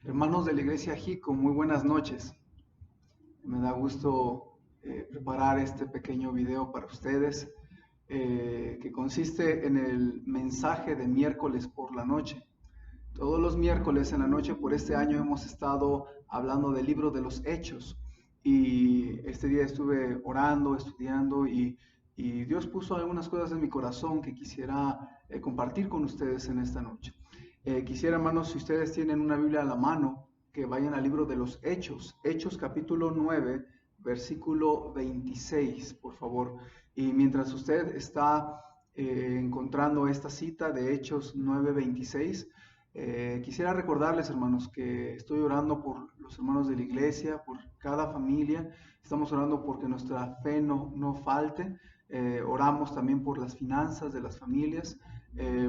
Hermanos de la Iglesia Jico, muy buenas noches. Me da gusto preparar este pequeño video para ustedes, que consiste en el mensaje de miércoles por la noche. Todos los miércoles en la noche por este año hemos estado hablando del libro de los Hechos, y este día estuve orando, estudiando, y Dios puso algunas cosas en mi corazón que quisiera compartir con ustedes en esta noche. Quisiera, hermanos, si ustedes tienen una Biblia a la mano, que vayan al libro de los Hechos, Hechos capítulo 9, versículo 26, por favor. Y mientras usted está encontrando esta cita de Hechos 9, 26, quisiera recordarles, hermanos, que estoy orando por los hermanos de la iglesia, por cada familia. Estamos orando porque nuestra fe no falte. Oramos también por las finanzas de las familias,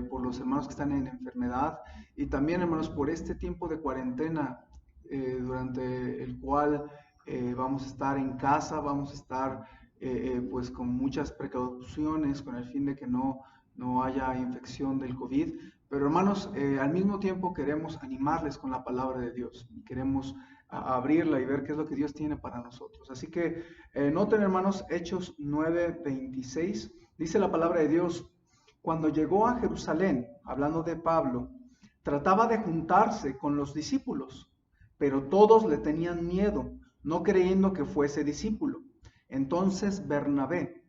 por los hermanos que están en enfermedad, y también, hermanos, por este tiempo de cuarentena durante el cual vamos a estar en casa, vamos a estar pues con muchas precauciones con el fin de que no haya infección del COVID. Pero, hermanos, al mismo tiempo queremos animarles con la palabra de Dios, queremos abrirla y ver qué es lo que Dios tiene para nosotros. Así que noten, hermanos, Hechos 9:26, dice la palabra de Dios: cuando llegó a Jerusalén, hablando de Pablo, trataba de juntarse con los discípulos, pero todos le tenían miedo, no creyendo que fuese discípulo. Entonces Bernabé,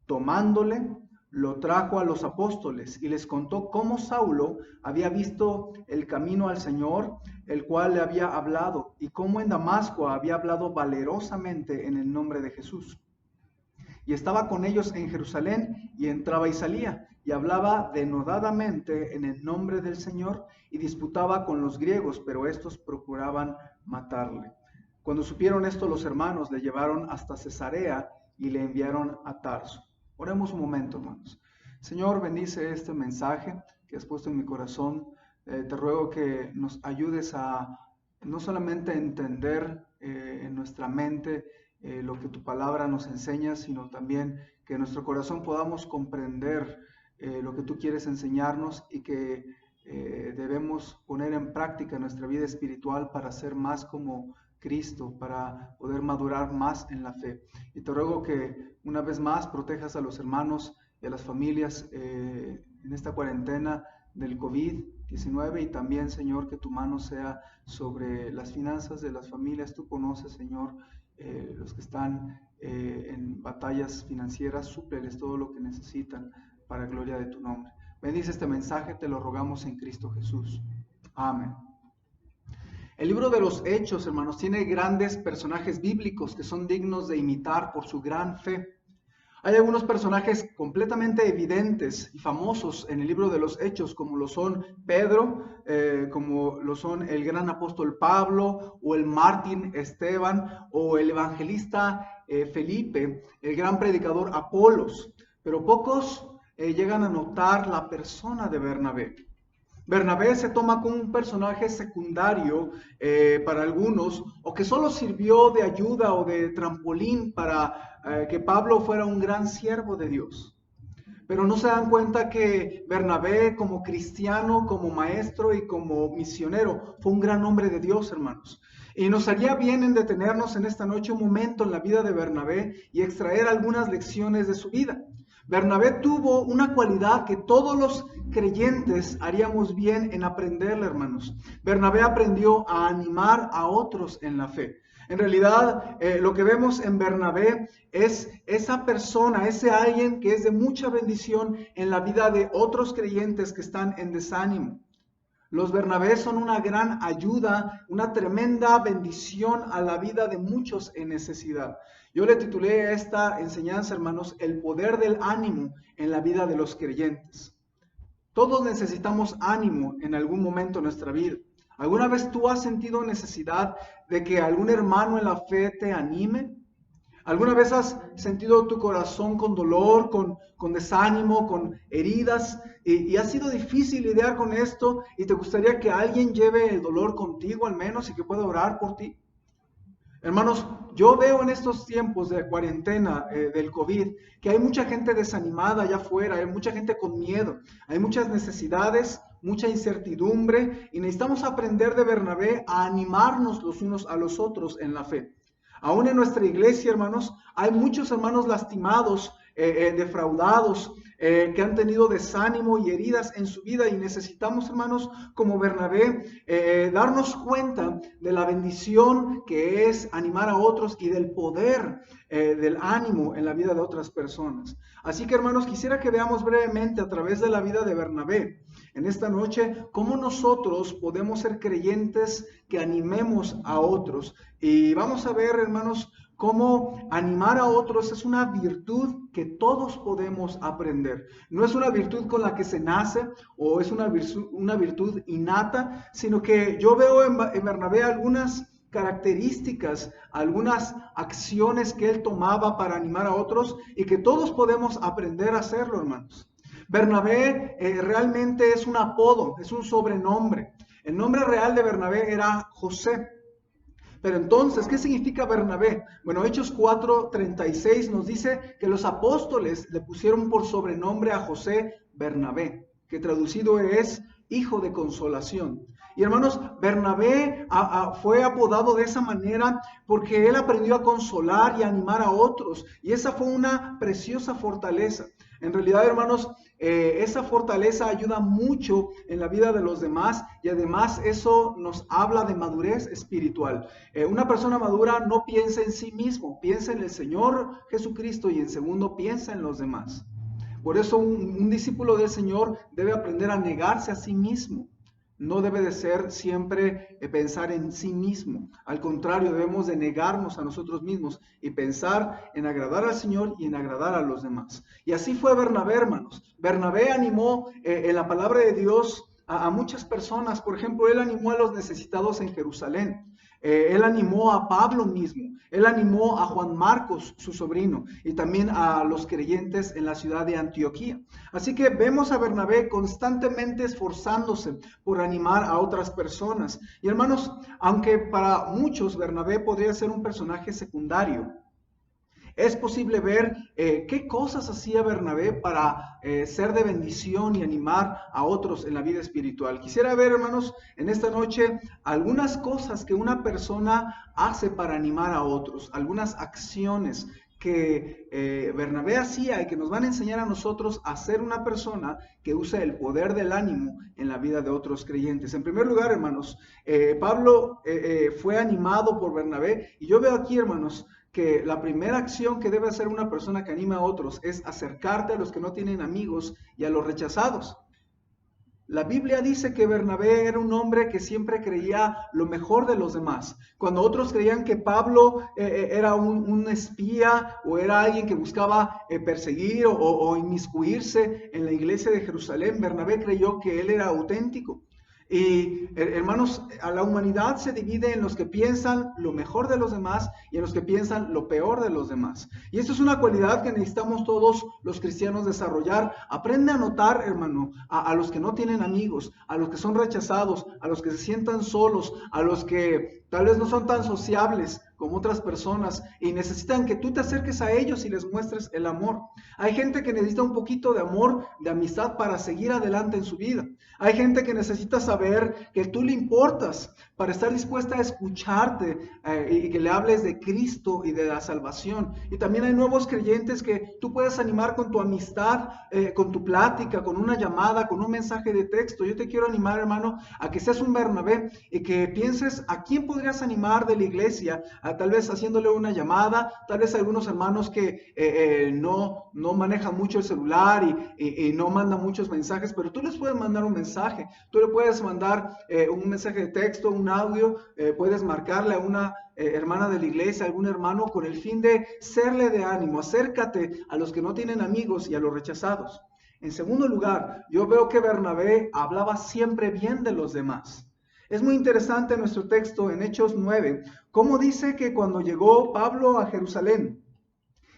tomándole, lo trajo a los apóstoles y les contó cómo Saulo había visto el camino al Señor, el cual le había hablado, y cómo en Damasco había hablado valerosamente en el nombre de Jesús. Y estaba con ellos en Jerusalén, y entraba y salía, y hablaba denodadamente en el nombre del Señor, y disputaba con los griegos, pero estos procuraban matarle. Cuando supieron esto, los hermanos le llevaron hasta Cesarea y le enviaron a Tarso. Oremos un momento, hermanos. Señor, bendice este mensaje que has puesto en mi corazón. Te ruego que nos ayudes a no solamente entender en nuestra mente lo que tu palabra nos enseña, sino también que en nuestro corazón podamos comprender lo que tú quieres enseñarnos, y que debemos poner en práctica en nuestra vida espiritual para ser más como Cristo, para poder madurar más en la fe. Y te ruego que una vez más protejas a los hermanos y a las familias en esta cuarentena del COVID-19, y también, Señor, que tu mano sea sobre las finanzas de las familias. Tú conoces, Señor, los que están en batallas financieras, súpleles todo lo que necesitan para gloria de tu nombre. Bendice este mensaje, te lo rogamos en Cristo Jesús. Amén. El libro de los Hechos, hermanos, tiene grandes personajes bíblicos que son dignos de imitar por su gran fe. Hay algunos personajes completamente evidentes y famosos en el libro de los Hechos, como lo son Pedro, como lo son el gran apóstol Pablo, o el mártir Esteban, o el evangelista Felipe, el gran predicador Apolos. Pero pocos llegan a notar la persona de Bernabé. Bernabé se toma como un personaje secundario para algunos, o que solo sirvió de ayuda o de trampolín para que Pablo fuera un gran siervo de Dios. Pero no se dan cuenta que Bernabé, como cristiano, como maestro y como misionero, fue un gran hombre de Dios, hermanos. Y nos haría bien en detenernos en esta noche un momento en la vida de Bernabé y extraer algunas lecciones de su vida. Bernabé tuvo una cualidad que todos los creyentes haríamos bien en aprenderle, hermanos. Bernabé aprendió a animar a otros en la fe. En realidad, lo que vemos en Bernabé es esa persona, ese alguien que es de mucha bendición en la vida de otros creyentes que están en desánimo. Los Bernabés son una gran ayuda, una tremenda bendición a la vida de muchos en necesidad. Yo le titulé a esta enseñanza, hermanos, el poder del ánimo en la vida de los creyentes. Todos necesitamos ánimo en algún momento de nuestra vida. ¿Alguna vez tú has sentido necesidad de que algún hermano en la fe te anime? ¿Alguna vez has sentido tu corazón con dolor, con desánimo, con heridas, y ha sido difícil lidiar con esto, y te gustaría que alguien lleve el dolor contigo al menos y que pueda orar por ti? Hermanos, yo veo en estos tiempos de cuarentena del COVID que hay mucha gente desanimada allá afuera, hay mucha gente con miedo, hay muchas necesidades mucha incertidumbre y necesitamos aprender de Bernabé a animarnos los unos a los otros en la fe. Aún en nuestra iglesia, hermanos, hay muchos hermanos lastimados, defraudados, que han tenido desánimo y heridas en su vida y necesitamos, hermanos, como Bernabé, darnos cuenta de la bendición que es animar a otros y del poder del ánimo en la vida de otras personas. Así que, hermanos, quisiera que veamos brevemente a través de la vida de Bernabé en esta noche cómo nosotros podemos ser creyentes que animemos a otros. Y vamos a ver, hermanos, cómo animar a otros es una virtud que todos podemos aprender. No es una virtud con la que se nace o es una virtud innata, sino que yo veo en Bernabé algunas características, algunas acciones que él tomaba para animar a otros y que todos podemos aprender a hacerlo, hermanos. Bernabé realmente es un apodo, es un sobrenombre. El nombre real de Bernabé era José. Pero entonces, ¿qué significa Bernabé? Bueno, Hechos 4:36 nos dice que los apóstoles le pusieron por sobrenombre a José Bernabé, que traducido es hijo de consolación. Y hermanos, Bernabé fue apodado de esa manera porque él aprendió a consolar y animar a otros. Y esa fue una preciosa fortaleza. En realidad, hermanos, esa fortaleza ayuda mucho en la vida de los demás y además eso nos habla de madurez espiritual. Una persona madura no piensa en sí mismo, piensa en el Señor Jesucristo y en segundo piensa en los demás. Por eso un discípulo del Señor debe aprender a negarse a sí mismo. No debe de ser siempre pensar en sí mismo. Al contrario, debemos de negarnos a nosotros mismos y pensar en agradar al Señor y en agradar a los demás. Y así fue Bernabé, hermanos. Bernabé animó en la palabra de Dios a muchas personas. Por ejemplo, él animó a los necesitados en Jerusalén. Él animó a Pablo mismo, él animó a Juan Marcos, su sobrino, y también a los creyentes en la ciudad de Antioquía. Así que vemos a Bernabé constantemente esforzándose por animar a otras personas. Y hermanos, aunque para muchos Bernabé podría ser un personaje secundario, es posible ver qué cosas hacía Bernabé para ser de bendición y animar a otros en la vida espiritual. Quisiera ver, hermanos, en esta noche algunas cosas que una persona hace para animar a otros, algunas acciones que Bernabé hacía y que nos van a enseñar a nosotros a ser una persona que usa el poder del ánimo en la vida de otros creyentes. En primer lugar, hermanos, Pablo fue animado por Bernabé y yo veo aquí, hermanos, que la primera acción que debe hacer una persona que anima a otros es acercarte a los que no tienen amigos y a los rechazados. La Biblia dice que Bernabé era un hombre que siempre creía lo mejor de los demás. Cuando otros creían que Pablo era un espía o era alguien que buscaba perseguir o inmiscuirse en la iglesia de Jerusalén, Bernabé creyó que él era auténtico. Y hermanos, a la humanidad se divide en los que piensan lo mejor de los demás y en los que piensan lo peor de los demás. Y esto es una cualidad que necesitamos todos los cristianos desarrollar. Aprende a notar, hermano, a los que no tienen amigos, a los que son rechazados, a los que se sientan solos, a los que tal vez no son tan sociables como otras personas y necesitan que tú te acerques a ellos y les muestres el amor. Hay gente que necesita un poquito de amor, de amistad para seguir adelante en su vida. Hay gente que necesita saber que tú le importas para estar dispuesta a escucharte y que le hables de Cristo y de la salvación. Y también hay nuevos creyentes que tú puedes animar con tu amistad, con tu plática, con una llamada, con un mensaje de texto. Yo te quiero animar, hermano, a que seas un Bernabé y que pienses a quién podrías animar de la iglesia, tal vez haciéndole una llamada, tal vez algunos hermanos que no manejan mucho el celular y no mandan muchos mensajes, pero tú les puedes mandar un mensaje, tú le puedes mandar un mensaje de texto, un audio, puedes marcarle a una hermana de la iglesia, algún hermano, con el fin de serle de ánimo. Acércate a los que no tienen amigos y a los rechazados. En segundo lugar, yo veo que Bernabé hablaba siempre bien de los demás. Es muy interesante nuestro texto en Hechos 9, cómo dice que cuando llegó Pablo a Jerusalén,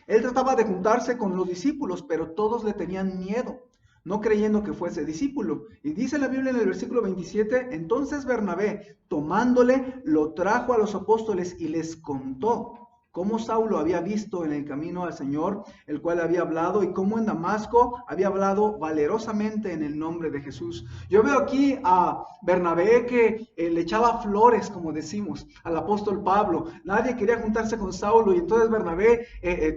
él trataba de juntarse con los discípulos, pero todos le tenían miedo, no creyendo que fuese discípulo. Y dice la Biblia en el versículo 27, entonces Bernabé, tomándole, lo trajo a los apóstoles y les contó. cómo Saulo había visto en el camino al Señor, el cual había hablado, y cómo en Damasco había hablado valerosamente en el nombre de Jesús. Yo veo aquí a Bernabé que le echaba flores, como decimos, al apóstol Pablo. Nadie quería juntarse con Saulo, y entonces Bernabé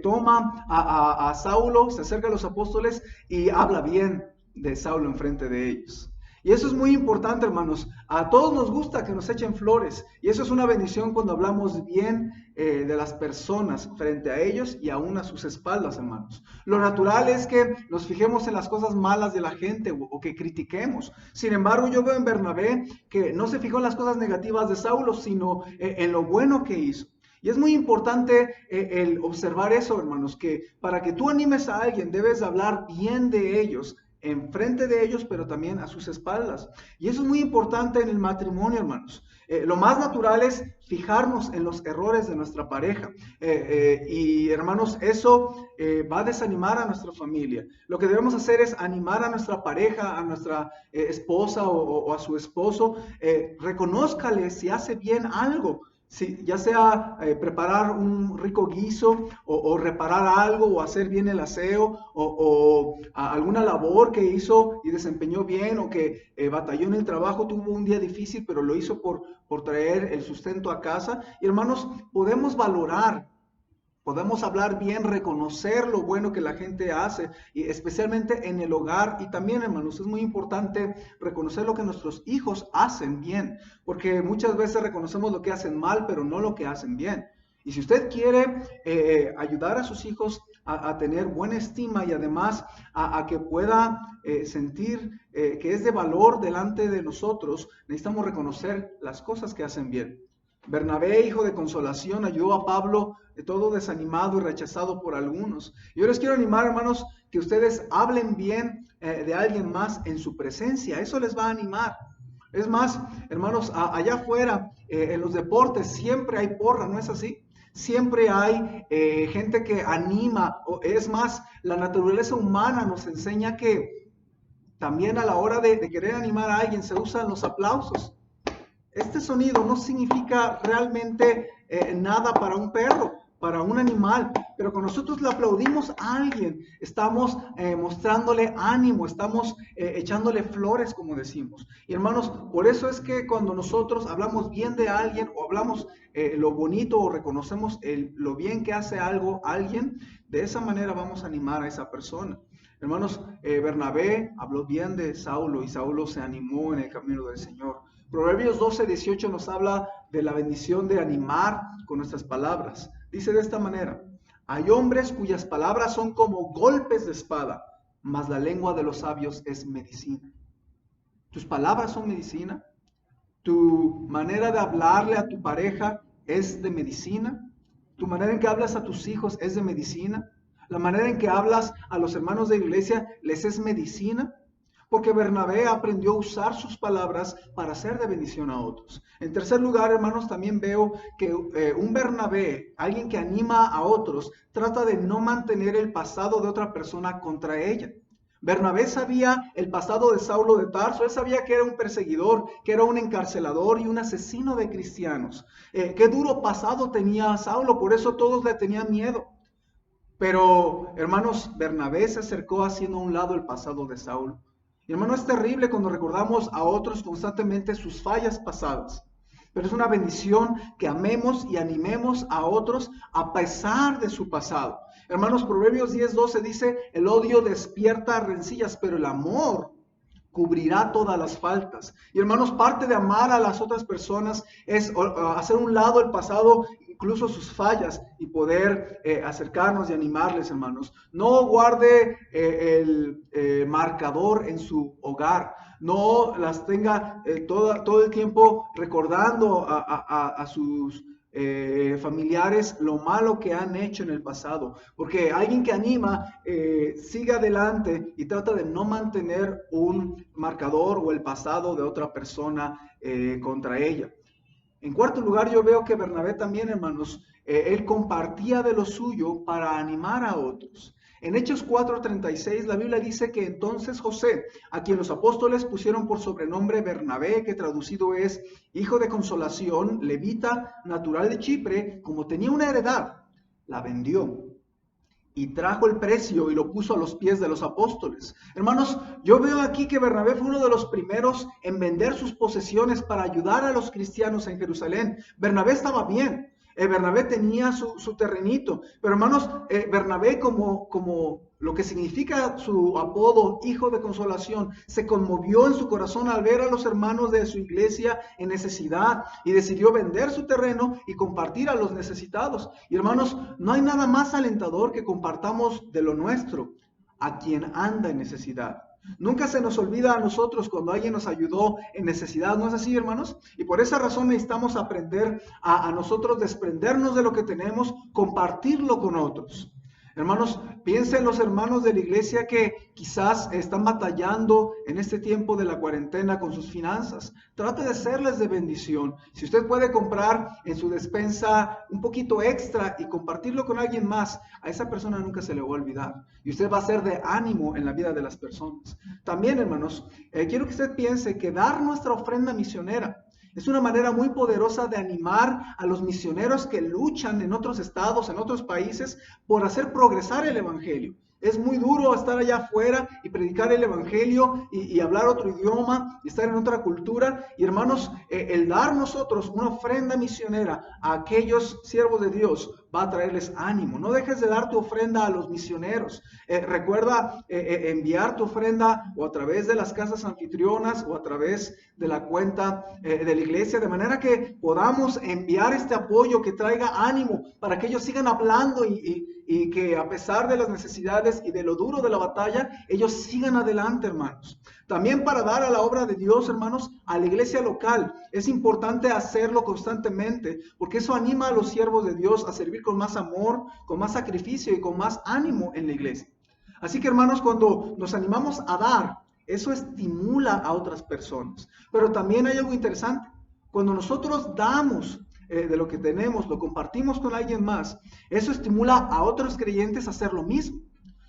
toma a Saulo, se acerca a los apóstoles y habla bien de Saulo en frente de ellos. Y eso es muy importante, hermanos. A todos nos gusta que nos echen flores. Y eso es una bendición cuando hablamos bien de las personas frente a ellos y aún a sus espaldas, hermanos. Lo natural es que nos fijemos en las cosas malas de la gente o que critiquemos. Sin embargo, yo veo en Bernabé que no se fijó en las cosas negativas de Saulo, sino en lo bueno que hizo. Y es muy importante el observar eso, hermanos, que para que tú animes a alguien debes hablar bien de ellos, enfrente de ellos, pero también a sus espaldas. Y eso es muy importante en el matrimonio, hermanos. Lo más natural es fijarnos en los errores de nuestra pareja. Y hermanos, eso va a desanimar a nuestra familia. Lo que debemos hacer es animar a nuestra pareja, a nuestra esposa o a su esposo. Reconózcale si hace bien algo. Sí, ya sea preparar un rico guiso o reparar algo o hacer bien el aseo o alguna labor que hizo y desempeñó bien o que batalló en el trabajo, tuvo un día difícil, pero lo hizo por traer el sustento a casa. Y hermanos, podemos valorar. Podemos hablar bien, reconocer lo bueno que la gente hace, y especialmente en el hogar. Y también, hermanos, es muy importante reconocer lo que nuestros hijos hacen bien, porque muchas veces reconocemos lo que hacen mal, pero no lo que hacen bien. Y si usted quiere ayudar a sus hijos a tener buena estima y además a que pueda sentir que es de valor delante de nosotros, necesitamos reconocer las cosas que hacen bien. Bernabé, hijo de consolación, ayudó a Pablo, todo desanimado y rechazado por algunos. Yo les quiero animar, hermanos, que ustedes hablen bien de alguien más en su presencia. Eso les va a animar. Es más, hermanos, allá afuera, en los deportes, siempre hay porra, ¿no es así? Siempre hay gente que anima. Es más, la naturaleza humana nos enseña que también a la hora de querer animar a alguien se usan los aplausos. Este sonido no significa realmente nada para un perro, para un animal, pero cuando nosotros le aplaudimos a alguien, estamos mostrándole ánimo, estamos echándole flores, como decimos. Y hermanos, por eso es que cuando nosotros hablamos bien de alguien o hablamos lo bonito o reconocemos lo bien que hace algo alguien, de esa manera vamos a animar a esa persona. Hermanos, Bernabé habló bien de Saulo y Saulo se animó en el camino del Señor. Proverbios 12:18 nos habla de la bendición de animar con nuestras palabras. Dice de esta manera: hay hombres cuyas palabras son como golpes de espada, mas la lengua de los sabios es medicina. ¿Tus palabras son medicina? ¿Tu manera de hablarle a tu pareja es de medicina? ¿Tu manera en que hablas a tus hijos es de medicina? ¿La manera en que hablas a los hermanos de iglesia les es medicina? Porque Bernabé aprendió a usar sus palabras para ser de bendición a otros. En tercer lugar, hermanos, también veo que un Bernabé, alguien que anima a otros, trata de no mantener el pasado de otra persona contra ella. Bernabé sabía el pasado de Saulo de Tarso. Él sabía que era un perseguidor, que era un encarcelador y un asesino de cristianos. Qué duro pasado tenía Saulo, por eso todos le tenían miedo. Pero, hermanos, Bernabé se acercó haciendo a un lado el pasado de Saulo. Y hermano, es terrible cuando recordamos a otros constantemente sus fallas pasadas. Pero es una bendición que amemos y animemos a otros a pesar de su pasado. Hermanos, Proverbios 10:12 dice: el odio despierta rencillas, pero el amor cubrirá todas las faltas. Y hermanos, parte de amar a las otras personas es hacer un lado el pasado, incluso sus fallas, y poder acercarnos y animarles, hermanos. No guarde el marcador en su hogar. No las tenga todo el tiempo recordando a sus familiares lo malo que han hecho en el pasado, porque alguien que anima sigue adelante y trata de no mantener un marcador o el pasado de otra persona contra ella. En cuarto lugar, yo veo que Bernabé también, hermanos, él compartía de lo suyo para animar a otros. En Hechos 4:36 la Biblia dice que entonces José, a quien los apóstoles pusieron por sobrenombre Bernabé, que traducido es hijo de consolación, levita, natural de Chipre, como tenía una heredad, la vendió y trajo el precio y lo puso a los pies de los apóstoles. Hermanos, yo veo aquí que Bernabé fue uno de los primeros en vender sus posesiones para ayudar a los cristianos en Jerusalén. Bernabé estaba bien. Bernabé tenía su terrenito, pero hermanos, Bernabé como lo que significa su apodo, hijo de consolación, se conmovió en su corazón al ver a los hermanos de su iglesia en necesidad y decidió vender su terreno y compartir a los necesitados. Y hermanos, no hay nada más alentador que compartamos de lo nuestro a quien anda en necesidad. Nunca se nos olvida a nosotros cuando alguien nos ayudó en necesidad, ¿no es así, hermanos? Y por esa razón necesitamos aprender a nosotros desprendernos de lo que tenemos, compartirlo con otros. Hermanos, piensen en los hermanos de la iglesia que quizás están batallando en este tiempo de la cuarentena con sus finanzas. Trate de serles de bendición. Si usted puede comprar en su despensa un poquito extra y compartirlo con alguien más, a esa persona nunca se le va a olvidar. Y usted va a ser de ánimo en la vida de las personas. También, hermanos, quiero que usted piense que dar nuestra ofrenda misionera es una manera muy poderosa de animar a los misioneros que luchan en otros estados, en otros países, por hacer progresar el evangelio. Es muy duro estar allá afuera y predicar el evangelio y hablar otro idioma y estar en otra cultura. Y hermanos, el dar nosotros una ofrenda misionera a aquellos siervos de Dios va a traerles ánimo. No dejes de dar tu ofrenda a los misioneros. Recuerda enviar tu ofrenda o a través de las casas anfitrionas o a través de la cuenta de la iglesia, de manera que podamos enviar este apoyo que traiga ánimo para que ellos sigan hablando y que a pesar de las necesidades y de lo duro de la batalla, ellos sigan adelante, hermanos. También para dar a la obra de Dios, hermanos, a la iglesia local, es importante hacerlo constantemente, porque eso anima a los siervos de Dios a servir con más amor, con más sacrificio y con más ánimo en la iglesia. Así que, hermanos, cuando nos animamos a dar, eso estimula a otras personas. Pero también hay algo interesante. Cuando nosotros damos de lo que tenemos, lo compartimos con alguien más, eso estimula a otros creyentes a hacer lo mismo.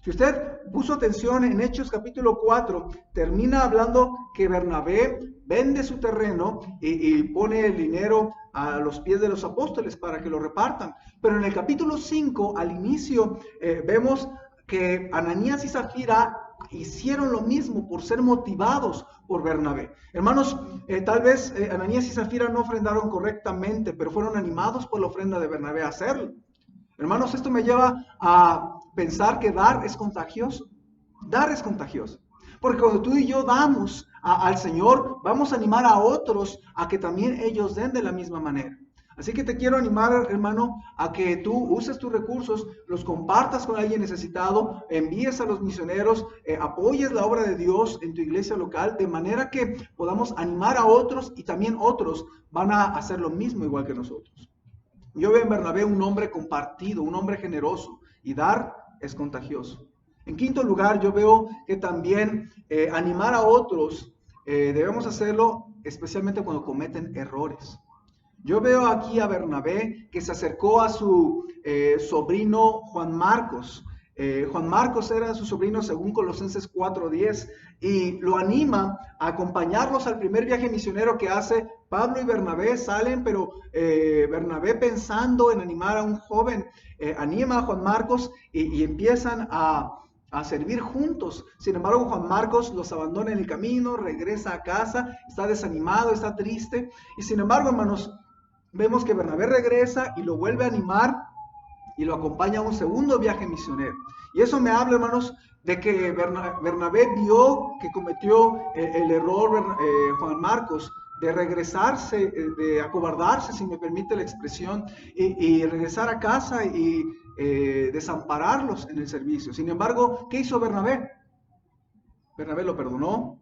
Si usted puso atención en Hechos capítulo 4, termina hablando que Bernabé vende su terreno y pone el dinero a los pies de los apóstoles para que lo repartan. Pero en el capítulo 5, al inicio, vemos que Ananías y Zafira hicieron lo mismo por ser motivados por Bernabé. Hermanos, tal vez Ananías y Zafira no ofrendaron correctamente, pero fueron animados por la ofrenda de Bernabé a hacerlo. Hermanos, esto me lleva a pensar que dar es contagioso. Dar es contagioso. Porque cuando tú y yo damos al Señor, vamos a animar a otros a que también ellos den de la misma manera. Así que te quiero animar, hermano, a que tú uses tus recursos, los compartas con alguien necesitado, envíes a los misioneros, apoyes la obra de Dios en tu iglesia local, de manera que podamos animar a otros y también otros van a hacer lo mismo igual que nosotros. Yo veo en Bernabé un hombre compartido, un hombre generoso, y dar es contagioso. En quinto lugar, yo veo que también animar a otros debemos hacerlo especialmente cuando cometen errores. Yo veo aquí a Bernabé que se acercó a su sobrino Juan Marcos. Juan Marcos era su sobrino según Colosenses 4:10 y lo anima a acompañarlos al primer viaje misionero que hace. Pablo y Bernabé salen, pero Bernabé, pensando en animar a un joven, anima a Juan Marcos y empiezan a servir juntos. Sin embargo, Juan Marcos los abandona en el camino, regresa a casa, está desanimado, está triste. Y sin embargo, hermanos, vemos que Bernabé regresa y lo vuelve a animar y lo acompaña a un segundo viaje misionero. Y eso me habla, hermanos, de que Bernabé vio que cometió el error Juan Marcos de regresarse, de acobardarse, si me permite la expresión, y regresar a casa y desampararlos en el servicio. Sin embargo, ¿qué hizo Bernabé? Bernabé lo perdonó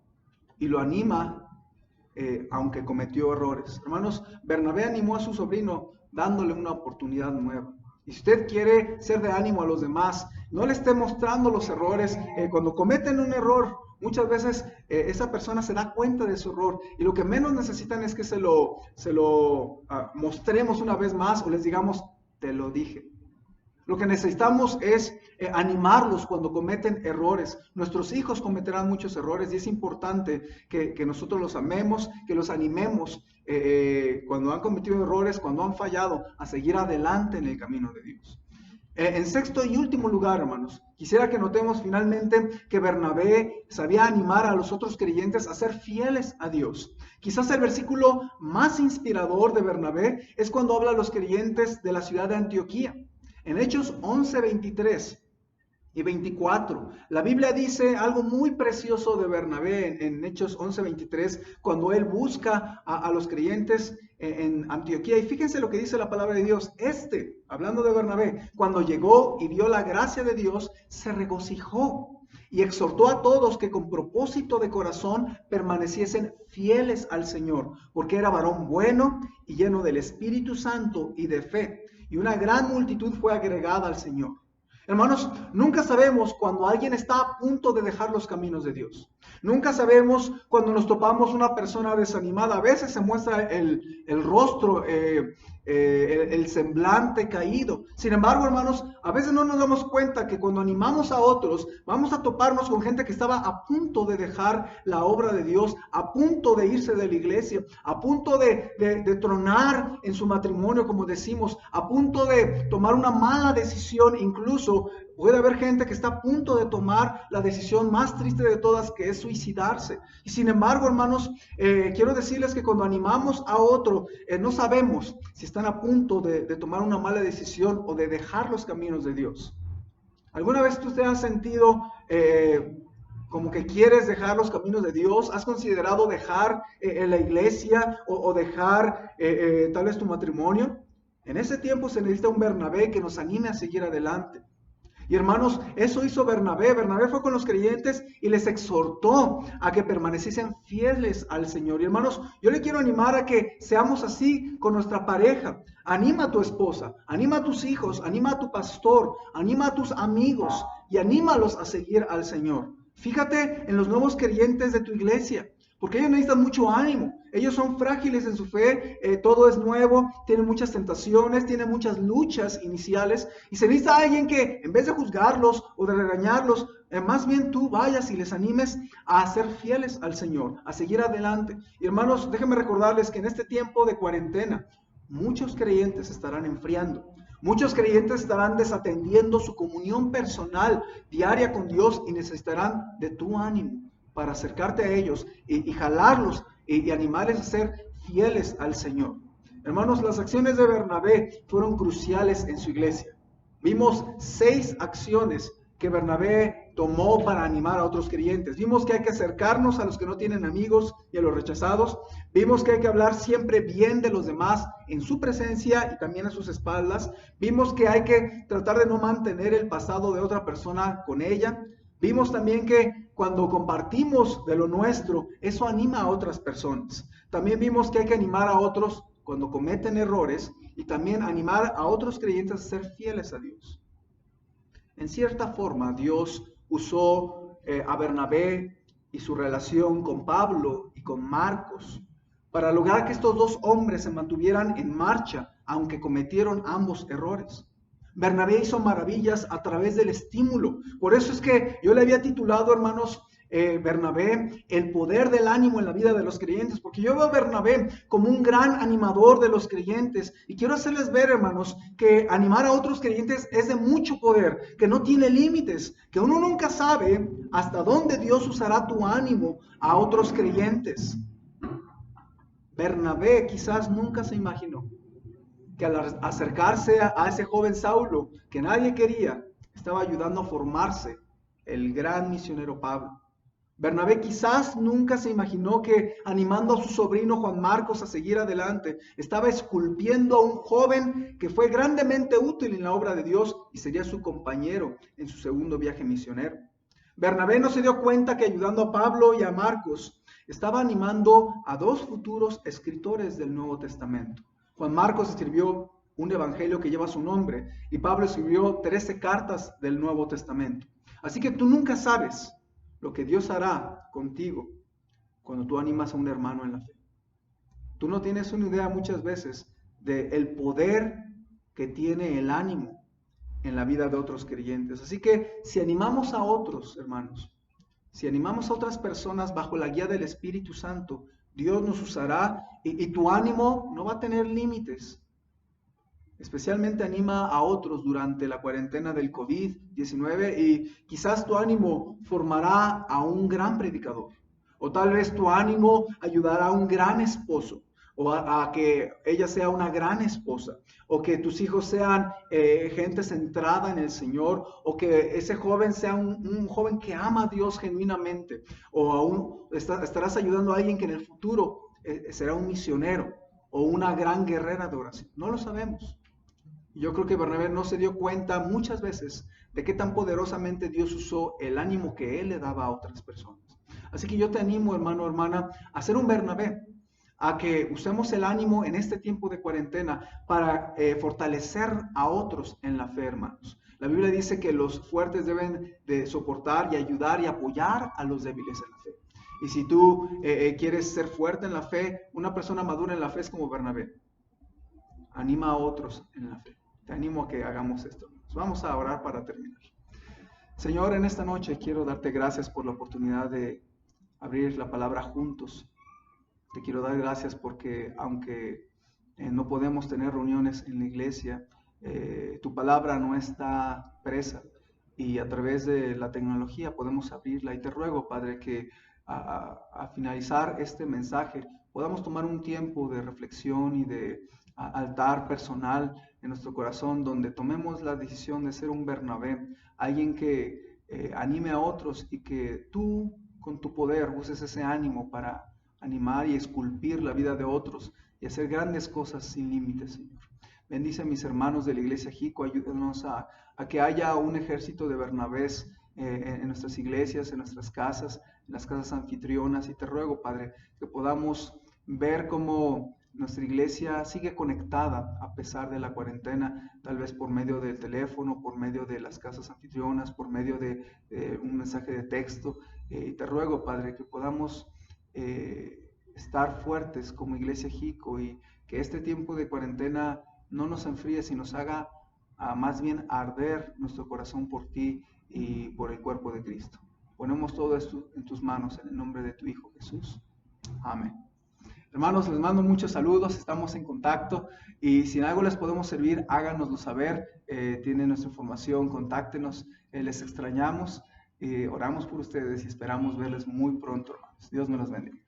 y lo anima, aunque cometió errores. Hermanos, Bernabé animó a su sobrino dándole una oportunidad nueva. Y si usted quiere ser de ánimo a los demás, no le esté mostrando los errores. Cuando cometen un error, muchas veces esa persona se da cuenta de su error y lo que menos necesitan es que se lo mostremos una vez más o les digamos, te lo dije. Lo que necesitamos es animarlos cuando cometen errores. Nuestros hijos cometerán muchos errores y es importante que nosotros los amemos, que los animemos cuando han cometido errores, cuando han fallado, a seguir adelante en el camino de Dios. En sexto y último lugar, hermanos, quisiera que notemos finalmente que Bernabé sabía animar a los otros creyentes a ser fieles a Dios. Quizás el versículo más inspirador de Bernabé es cuando habla a los creyentes de la ciudad de Antioquía. En Hechos 11:23 y 24. La Biblia dice algo muy precioso de Bernabé en Hechos 11:23, cuando él busca a los creyentes en Antioquía. Y fíjense lo que dice la palabra de Dios. Hablando de Bernabé, cuando llegó y vio la gracia de Dios, se regocijó y exhortó a todos que con propósito de corazón permaneciesen fieles al Señor, porque era varón bueno y lleno del Espíritu Santo y de fe. Y una gran multitud fue agregada al Señor. Hermanos, nunca sabemos cuando alguien está a punto de dejar los caminos de Dios. Nunca sabemos cuando nos topamos una persona desanimada. A veces se muestra el rostro, el semblante caído. Sin embargo, hermanos, a veces no nos damos cuenta que cuando animamos a otros, vamos a toparnos con gente que estaba a punto de dejar la obra de Dios, a punto de irse de la iglesia, a punto de tronar en su matrimonio, como decimos, a punto de tomar una mala decisión. Incluso puede haber gente que está a punto de tomar la decisión más triste de todas, que es suicidarse. Y sin embargo, hermanos, quiero decirles que cuando animamos a otro, no sabemos si están a punto de tomar una mala decisión o de dejar los caminos de Dios. ¿Alguna vez tú te has sentido como que quieres dejar los caminos de Dios? ¿Has considerado dejar la iglesia o dejar tal vez tu matrimonio? En ese tiempo se necesita un Bernabé que nos anime a seguir adelante. Y hermanos, eso hizo Bernabé. Bernabé fue con los creyentes y les exhortó a que permaneciesen fieles al Señor. Y hermanos, yo le quiero animar a que seamos así con nuestra pareja. Anima a tu esposa, anima a tus hijos, anima a tu pastor, anima a tus amigos y anímalos a seguir al Señor. Fíjate en los nuevos creyentes de tu iglesia, porque ellos necesitan mucho ánimo. Ellos son frágiles en su fe, todo es nuevo, tienen muchas tentaciones, tienen muchas luchas iniciales, y se necesita alguien que, en vez de juzgarlos o de regañarlos, más bien tú vayas y les animes a ser fieles al Señor, a seguir adelante. Y hermanos, déjenme recordarles que en este tiempo de cuarentena, muchos creyentes estarán enfriando. Muchos creyentes estarán desatendiendo su comunión personal diaria con Dios y necesitarán de tu ánimo para acercarte a ellos y jalarlos y animarles a ser fieles al Señor. Hermanos, las acciones de Bernabé fueron cruciales en su iglesia. Vimos 6 acciones que Bernabé tomó para animar a otros creyentes. Vimos que hay que acercarnos a los que no tienen amigos y a los rechazados. Vimos que hay que hablar siempre bien de los demás en su presencia y también a sus espaldas. Vimos que hay que tratar de no mantener el pasado de otra persona con ella. Vimos también que cuando compartimos de lo nuestro, eso anima a otras personas. También vimos que hay que animar a otros cuando cometen errores y también animar a otros creyentes a ser fieles a Dios. En cierta forma, Dios usó a Bernabé y su relación con Pablo y con Marcos para lograr que estos 2 hombres se mantuvieran en marcha, aunque cometieron ambos errores. Bernabé hizo maravillas a través del estímulo. Por eso es que yo le había titulado, hermanos, Bernabé, el poder del ánimo en la vida de los creyentes, porque yo veo a Bernabé como un gran animador de los creyentes, y quiero hacerles ver, hermanos, que animar a otros creyentes es de mucho poder, que no tiene límites, que uno nunca sabe hasta dónde Dios usará tu ánimo a otros creyentes. Bernabé quizás nunca se imaginó que al acercarse a ese joven Saulo, que nadie quería, estaba ayudando a formarse el gran misionero Pablo. Bernabé quizás nunca se imaginó que, animando a su sobrino Juan Marcos a seguir adelante, estaba esculpiendo a un joven que fue grandemente útil en la obra de Dios y sería su compañero en su segundo viaje misionero. Bernabé no se dio cuenta que, ayudando a Pablo y a Marcos, estaba animando a 2 futuros escritores del Nuevo Testamento. Juan Marcos escribió un evangelio que lleva su nombre y Pablo escribió 13 cartas del Nuevo Testamento. Así que tú nunca sabes lo que Dios hará contigo cuando tú animas a un hermano en la fe. Tú no tienes una idea muchas veces del poder que tiene el ánimo en la vida de otros creyentes. Así que si animamos a otros, hermanos, si animamos a otras personas bajo la guía del Espíritu Santo, Dios nos usará y tu ánimo no va a tener límites. Especialmente anima a otros durante la cuarentena del COVID-19 y quizás tu ánimo formará a un gran predicador. O tal vez tu ánimo ayudará a un gran esposo o a que ella sea una gran esposa, o que tus hijos sean gente centrada en el Señor, o que ese joven sea un joven que ama a Dios genuinamente, o aún estarás ayudando a alguien que en el futuro será un misionero o una gran guerrera de oración. No lo sabemos. Yo creo que Bernabé no se dio cuenta muchas veces de qué tan poderosamente Dios usó el ánimo que él le daba a otras personas. Así que yo te animo, hermano, hermana, a ser un Bernabé, a que usemos el ánimo en este tiempo de cuarentena para fortalecer a otros en la fe, hermanos. La Biblia dice que los fuertes deben de soportar y ayudar y apoyar a los débiles en la fe. Y si tú quieres ser fuerte en la fe, una persona madura en la fe es como Bernabé. Anima a otros en la fe. Te animo a que hagamos esto. Vamos a orar para terminar. Señor, en esta noche quiero darte gracias por la oportunidad de abrir la palabra juntos. Te quiero dar gracias porque aunque no podemos tener reuniones en la iglesia, tu palabra no está presa y a través de la tecnología podemos abrirla. Y te ruego, Padre, que a finalizar este mensaje podamos tomar un tiempo de reflexión y de altar personal en nuestro corazón, donde tomemos la decisión de ser un Bernabé, alguien que anime a otros y que tú con tu poder uses ese ánimo para animar y esculpir la vida de otros y hacer grandes cosas sin límites, Señor. Bendice a mis hermanos de la iglesia Jico, ayúdanos a que haya un ejército de Bernabés en nuestras iglesias, en nuestras casas, en las casas anfitrionas, y te ruego, Padre, que podamos ver cómo nuestra iglesia sigue conectada a pesar de la cuarentena, tal vez por medio del teléfono, por medio de las casas anfitrionas, por medio de un mensaje de texto. Y te ruego, Padre, que podamos estar fuertes como iglesia Jico y que este tiempo de cuarentena no nos enfríe, sino nos haga más bien arder nuestro corazón por ti y por el cuerpo de Cristo. Ponemos todo esto en tus manos en el nombre de tu Hijo Jesús. Amén. Hermanos, les mando muchos saludos, estamos en contacto y si en algo les podemos servir, háganoslo saber. Tienen nuestra información, contáctenos, les extrañamos, oramos por ustedes y esperamos verles muy pronto, hermanos. Dios me los bendiga.